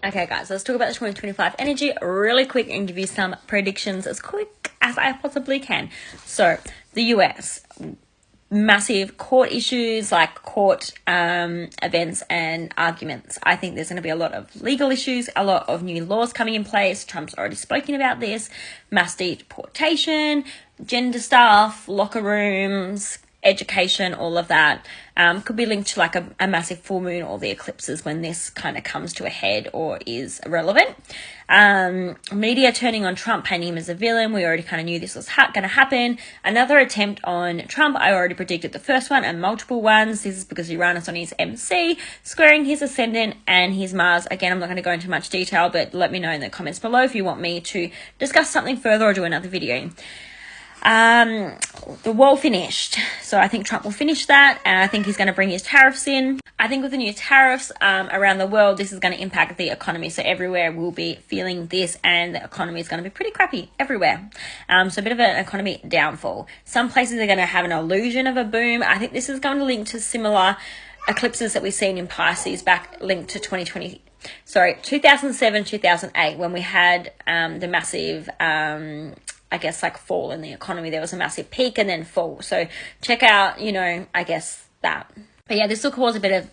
Okay, guys, let's talk about the 2025 energy really quick and give you some predictions as quick as I possibly can. So, the US, massive court issues like court events and arguments. I think there's going to be a lot of legal issues, a lot of new laws coming in place. Trump's already spoken about this. Mass deportation, gender stuff, locker rooms, education, all of that could be linked to like a massive full moon or the eclipses when this kind of comes to a head or is relevant. Media turning on Trump, painting him as a villain. We already kind of knew this was going to happen. Another attempt on Trump. I already predicted the first one and multiple ones. This is because Uranus on his MC, squaring his ascendant and his Mars. Again, I'm not going to go into much detail, but let me know in the comments below if you want me to discuss something further or do another video. The wall finished. So I think Trump will finish that, and I think he's going to bring his tariffs in. I think with the new tariffs around the world, this is going to impact the economy. So everywhere will be feeling this, and the economy is going to be pretty crappy everywhere. So a bit of an economy downfall. Some places are going to have an illusion of a boom. I think this is going to link to similar eclipses that we've seen in Pisces back linked to 2007, 2008, when we had the massive fall in the economy. There was a massive peak and then fall. So check out, that. But yeah, this will cause a bit of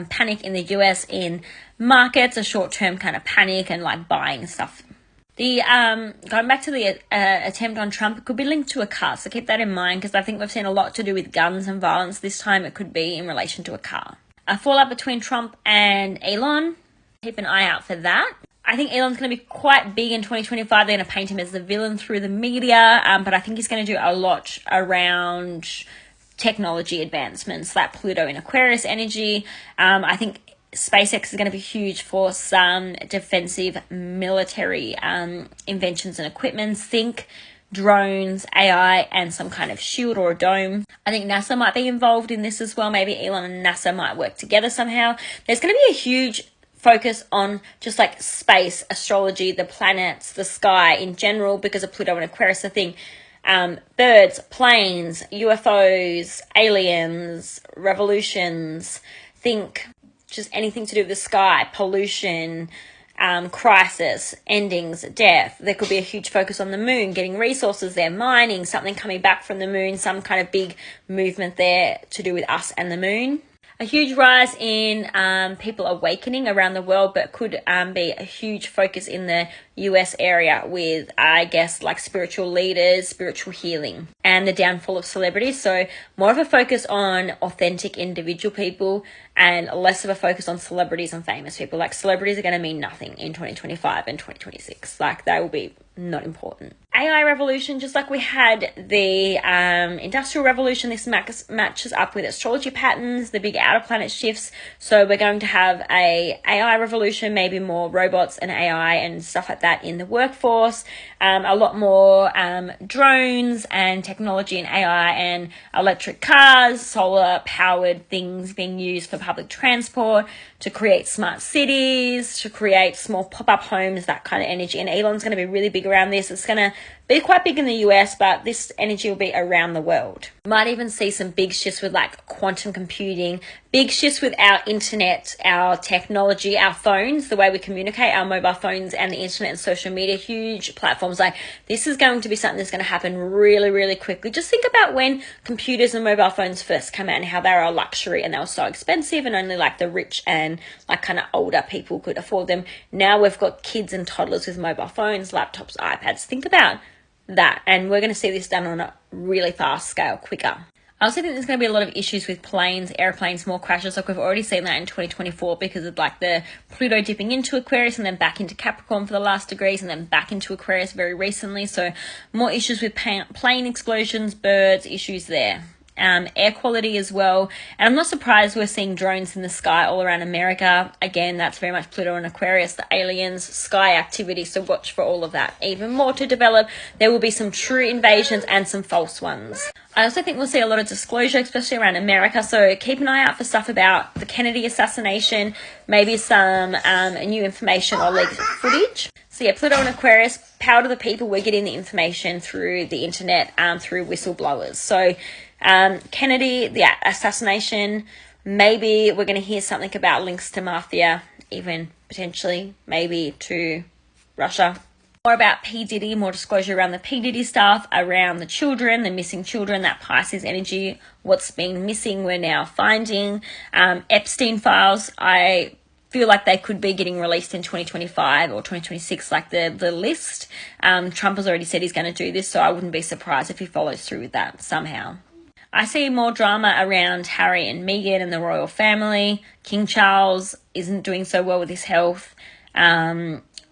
panic in the US in markets, a short-term kind of panic and like buying stuff. The going back to the attempt on Trump, it could be linked to a car. So keep that in mind, because I think we've seen a lot to do with guns and violence. This time it could be in relation to a car. A fallout between Trump and Elon. Keep an eye out for that. I think Elon's going to be quite big in 2025. They're going to paint him as the villain through the media, but I think he's going to do a lot around technology advancements, like Pluto in Aquarius energy. I think SpaceX is going to be huge for some defensive military inventions and equipment. Think drones, AI, and some kind of shield or a dome. I think NASA might be involved in this as well. Maybe Elon and NASA might work together somehow. There's going to be a huge focus on just like space, astrology, the planets, the sky in general, because of Pluto and Aquarius. The thing, birds, planes, UFOs, aliens, revolutions, think just anything to do with the sky, pollution, crisis, endings, death. There could be a huge focus on the moon, getting resources there, mining, something coming back from the moon, some kind of big movement there to do with us and the moon. A huge rise in people awakening around the world, but could be a huge focus in the US area with, like spiritual leaders, spiritual healing, and the downfall of celebrities. So more of a focus on authentic individual people and less of a focus on celebrities and famous people. Like celebrities are going to mean nothing in 2025 and 2026. Like they will be not important. AI revolution, just like we had the industrial revolution, this matches up with astrology patterns, the big outer planet shifts. So we're going to have a AI revolution, maybe more robots and AI and stuff like that in the workforce. A lot more drones and technology and AI and electric cars, solar powered things being used for public transport, to create smart cities, to create small pop-up homes, that kind of energy. And Elon's going to be really big around this. It's going to be quite big in the US, but this energy will be around the world. Might even see some big shifts with like quantum computing, big shifts with our internet, our technology, our phones, the way we communicate, our mobile phones and the internet and social media, huge platforms. Like this is going to be something that's going to happen really, really quickly. Just think about when computers and mobile phones first came out and how they were a luxury and they were so expensive and only like the rich and like kind of older people could afford them. Now we've got kids and toddlers with mobile phones, laptops, iPads. Think about that, and we're going to see this done on a really fast scale, quicker. I also think there's going to be a lot of issues with planes, airplanes, more crashes. Like we've already seen that in 2024 because of like the Pluto dipping into Aquarius and then back into Capricorn for the last degrees and then back into Aquarius very recently. So more issues with plane explosions, birds, issues there. Air quality as well. And I'm not surprised we're seeing drones in the sky all around America. Again, that's very much Pluto and Aquarius, the aliens, sky activity. So watch for all of that. Even more to develop. There will be some true invasions and some false ones. I also think we'll see a lot of disclosure, especially around America. So keep an eye out for stuff about the Kennedy assassination, maybe some new information or leaked footage. So yeah, Pluto and Aquarius, power to the people. We're getting the information through the internet, through whistleblowers. So Kennedy, the assassination, maybe we're going to hear something about links to mafia even potentially maybe to Russia. More about P. Diddy, more disclosure around the P. Diddy stuff, around the children, the missing children, that Pisces energy, what's been missing, we're now finding. Epstein files, I feel like they could be getting released in 2025 or 2026, like the list. Trump has already said he's going to do this, so I wouldn't be surprised if he follows through with that somehow. I see more drama around Harry and Meghan and the royal family. King Charles isn't doing so well with his health.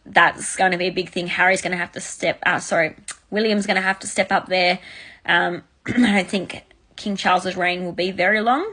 That's going to be a big thing. Harry's going to have to William's going to have to step up there. I don't think King Charles's reign will be very long.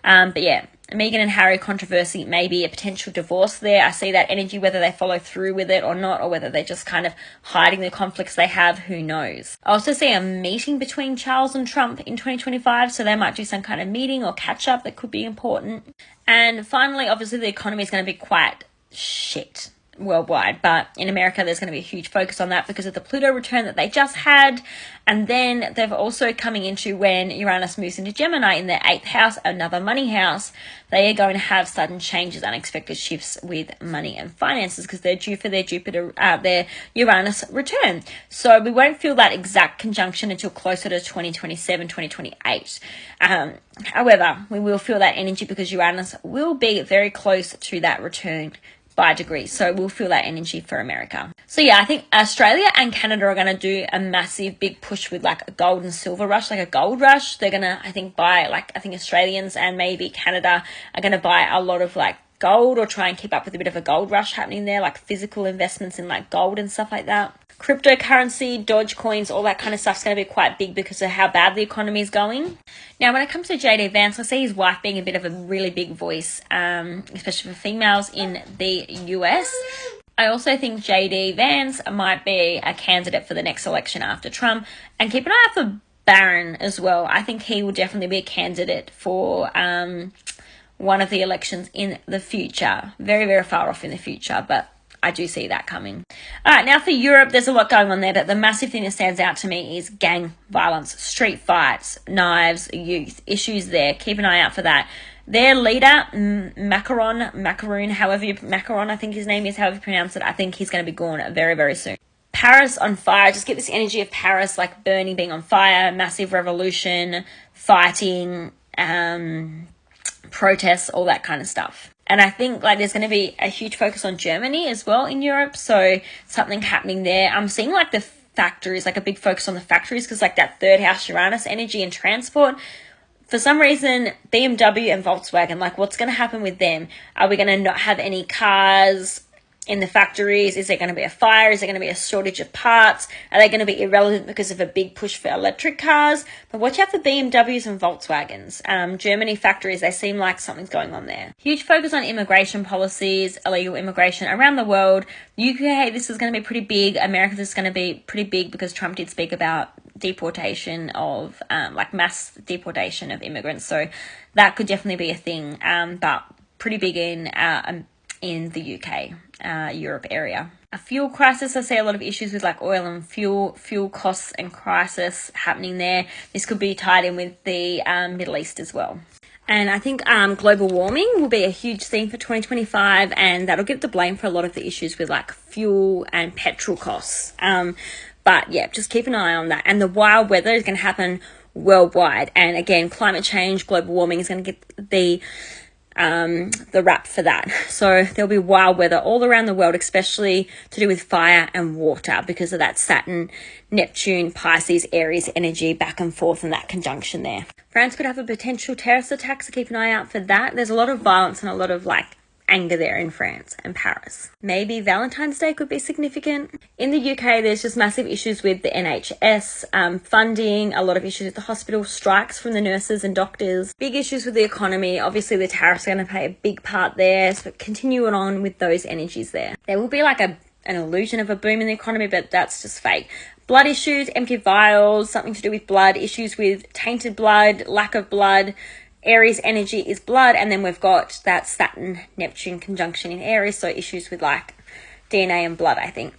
But yeah, Meghan and Harry controversy, maybe a potential divorce there. I see that energy, whether they follow through with it or not, or whether they're just kind of hiding the conflicts they have, who knows. I also see a meeting between Charles and Trump in 2025, so they might do some kind of meeting or catch up that could be important. And finally, obviously the economy is going to be quite shit worldwide, but in America there's going to be a huge focus on that because of the Pluto return that they just had. And then they've also coming into, when Uranus moves into Gemini in their 8th house, another money house, they are going to have sudden changes, unexpected shifts with money and finances because they're due for their Uranus return. So we won't feel that exact conjunction until closer to 2027, 2028. However, we will feel that energy because Uranus will be very close to that return by degree. So we'll feel that energy for America. So yeah, I think Australia and Canada are going to do a massive big push with like a gold and silver rush, like a gold rush. They're going to, I think Australians and maybe Canada are going to buy a lot of like gold or try and keep up with a bit of a gold rush happening there, like physical investments in like gold and stuff like that. Cryptocurrency, Dogecoins, all that kind of stuff's going to be quite big because of how bad the economy is going. Now, when it comes to JD Vance, I see his wife being a bit of a really big voice, especially for females in the US. I also think JD Vance might be a candidate for the next election after Trump. And keep an eye out for Barron as well. I think he will definitely be a candidate for one of the elections in the future. Very, very far off in the future, but I do see that coming. All right, now for Europe, there's a lot going on there, but the massive thing that stands out to me is gang violence, street fights, knives, youth, issues there. Keep an eye out for that. Their leader, Macron, I think his name is, however you pronounce it, I think he's going to be gone very, very soon. Paris on fire, just get this energy of Paris, like burning, being on fire, massive revolution, fighting, protests, all that kind of stuff. And I think like there's going to be a huge focus on Germany as well in Europe. So something happening there. I'm seeing like the factories, like a big focus on the factories because like that 3rd house Uranus energy and transport. For some reason, BMW and Volkswagen, like what's going to happen with them? Are we going to not have any cars in the factories? Is there going to be a fire? Is there going to be a shortage of parts? Are they going to be irrelevant because of a big push for electric cars? But watch out for BMWs and Volkswagens. Germany factories, they seem like something's going on there. Huge focus on immigration policies, illegal immigration around the world. UK, this is going to be pretty big. America, this is going to be pretty big because Trump did speak about deportation of, mass deportation of immigrants. So that could definitely be a thing, but pretty big in the UK. Europe area. A fuel crisis, I see a lot of issues with like oil and fuel costs and crisis happening there. This could be tied in with the Middle East as well. And I think global warming will be a huge theme for 2025, and that'll get the blame for a lot of the issues with like fuel and petrol costs. But yeah, just keep an eye on that. And the wild weather is going to happen worldwide. And again, climate change, global warming is going to get the rap for that. So there'll be wild weather all around the world, especially to do with fire and water because of that Saturn, Neptune, Pisces, Aries energy back and forth and that conjunction there. France could have a potential terrorist attack, so keep an eye out for that. There's a lot of violence and a lot of like anger there in France and Paris. Maybe Valentine's Day could be significant. In the UK, there's just massive issues with the NHS, funding, a lot of issues with the hospital, strikes from the nurses and doctors, big issues with the economy. Obviously, the tariffs are going to play a big part there, so continuing on with those energies there. There will be like an illusion of a boom in the economy, but that's just fake. Blood issues, empty vials, something to do with blood, issues with tainted blood, lack of blood. Aries energy is blood, and then we've got that Saturn Neptune conjunction in Aries, so issues with like DNA and blood, I think.